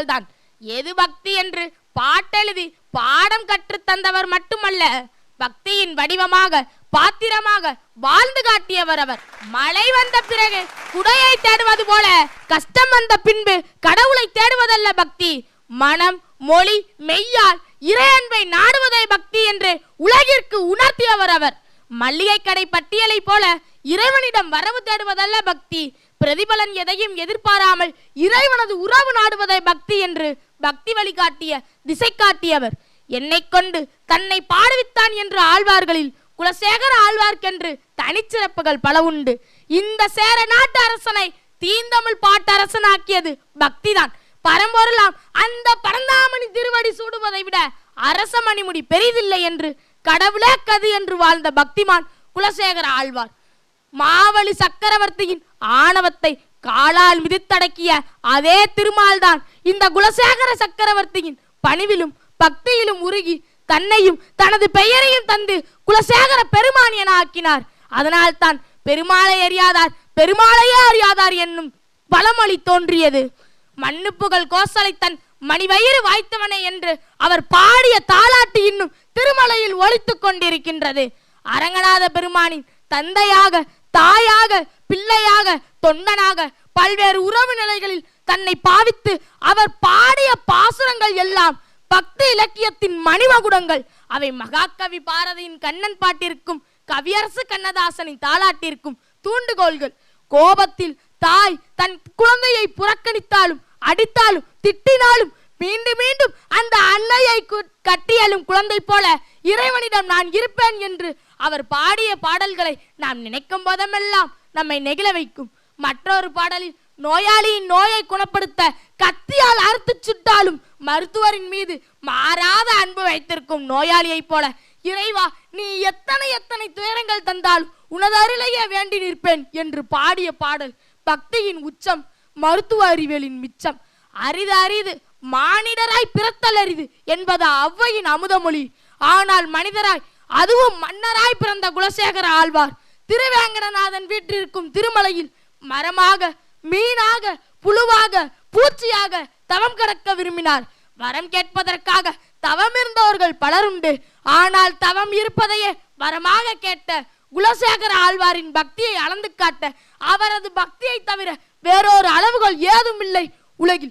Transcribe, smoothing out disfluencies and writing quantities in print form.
பாடல்கள் தான். எது பக்தி என்று பாட்டெழுதி பாடம் கற்றுத் தந்தவர் மட்டுமல்ல, பக்தியின் வடிவமாக பாத்திரமாக வாழ்ந்து காட்டியவர் அவர். மழை வந்த பிறகு குடையை தேடுவது போல கஷ்டம் வந்த பின்பு கடவுளை தேடுவதல்ல பக்தி, மனம் மொழி மெய்யால் இறையன்பை நாடுவதை பக்தி என்று உலகிற்கு உணர்த்தியவர் அவர். மல்லிகை கடை பட்டியலை போல இறைவனிடம் வரவு தேடுவதல்ல பக்தி, பிரதிபலன் எதையும் எதிர்பாராமல் இறைவனது உறவு நாடுவதை பக்தி என்று பக்தி வழிகாட்டிய திசை காட்டியவர். என்னை கொண்டு தன்னை பாடுவித்தான் என்று ஆழ்வார்களில் குலசேகர ஆழ்வார்க்கென்று தனிச்சிறப்புகள் பல உண்டு. இந்த சேர நாட்டு அரசனை தீந்தமிழ் பாட்டரசனாக்கியது பக்திதான். பரம்பொருளாம் அந்த பரந்தாமணி திருவடி சூடுவதை விட அரச மணிமுடி பெரிதில்லை என்று கடவுளே கது என்று வாழ்ந்த பக்திமான் குலசேகர ஆழ்வார். மாவழி சக்கரவர்த்தியின் ஆணவத்தை காலால் மிதித்தடக்கிய அதே திருமால் தான் இந்த குலசேகர சக்கரவர்த்தியின் பணிவிலும் பக்தியிலும் உருகி தன்னையும் தனது பெயரையும் தந்து குலசேகர பெருமான் என ஆக்கினார். அதனால் தான் பெருமாளை அறியாதார் பெருமாளையே அறியாதார் என்னும் பழமொழி தோன்றியது. மண்ணுப்புகள் கோசலை தன் மணிவயிறு வாய்த்தவனே என்று அவர் பாடிய தாலாட்டு இன்னும் திருமலையில் ஒலித்துக் கொண்டிருக்கின்றது. அரங்கநாத பெருமானின் தந்தையாக தாயாக பிள்ளையாக தொண்டனாக பல்வேறு உறவு நிலைகளில் தன்னை பாவித்து அவர் பாடிய பாசுரங்கள் எல்லாம் பக்தி இலக்கியத்தின் மணிமகுடங்கள். அவை மகாகவி பாரதியின் கண்ணன் பாட்டிற்கும் கவியரசு கண்ணதாசனின் தாலாட்டிற்கும் தூண்டுகோள்கள். கோபத்தில் தாய் தன் குழந்தையை புறக்கணித்தாலும் அடித்தாலும் திட்டினாலும் மீண்டும் மீண்டும் அந்த அன்னையை கட்டியலும் குழந்தை போல இறைவனிடம் நான் இருப்பேன் என்று அவர் பாடிய பாடல்களை நாம் நினைக்கும் போதெல்லாம் நம்மை நெகிழ வைக்கும். மற்றொரு பாடலில் நோயாளியின் நோயை குணப்படுத்த கத்தியால் அறுத்து சுட்டாலும் மருத்துவரின் மீது மாறாத அன்பு வைத்திருக்கும் நோயாளியை போல இறைவா நீ எத்தனை எத்தனை துயரங்கள் தந்தாலும் உனது அருளையே வேண்டி நிற்பேன் என்று பாடிய பாடல் பக்தியின் உச்சம், மருத்துவ அறிவியலின் மிச்சம். அரிது அரிது மானிடராய் பிறத்தல் அரிது என்பது ஔவையின் அமுதமொழி. ஆனால் மனிதராய் அதுவும் மன்னராய் பிறந்த குலசேகர ஆழ்வார் திருவேங்கடநாதன் வீற்றிருக்கும் திருமலையில் மரமாக மீனாக புழுவாக பூச்சியாக தவம் கடக்க விரும்பினார். வரம் கேட்பதற்காக தவம் இருந்தவர்கள் பலருண்டு. ஆனால் தவம் இருப்பதையே வரமாக கேட்ட குலசேகர ஆழ்வாரின் பக்தியை அளந்து காட்ட அவரது பக்தியை தவிர வேறொரு அளவுகள் ஏதும் இல்லை உலகில்.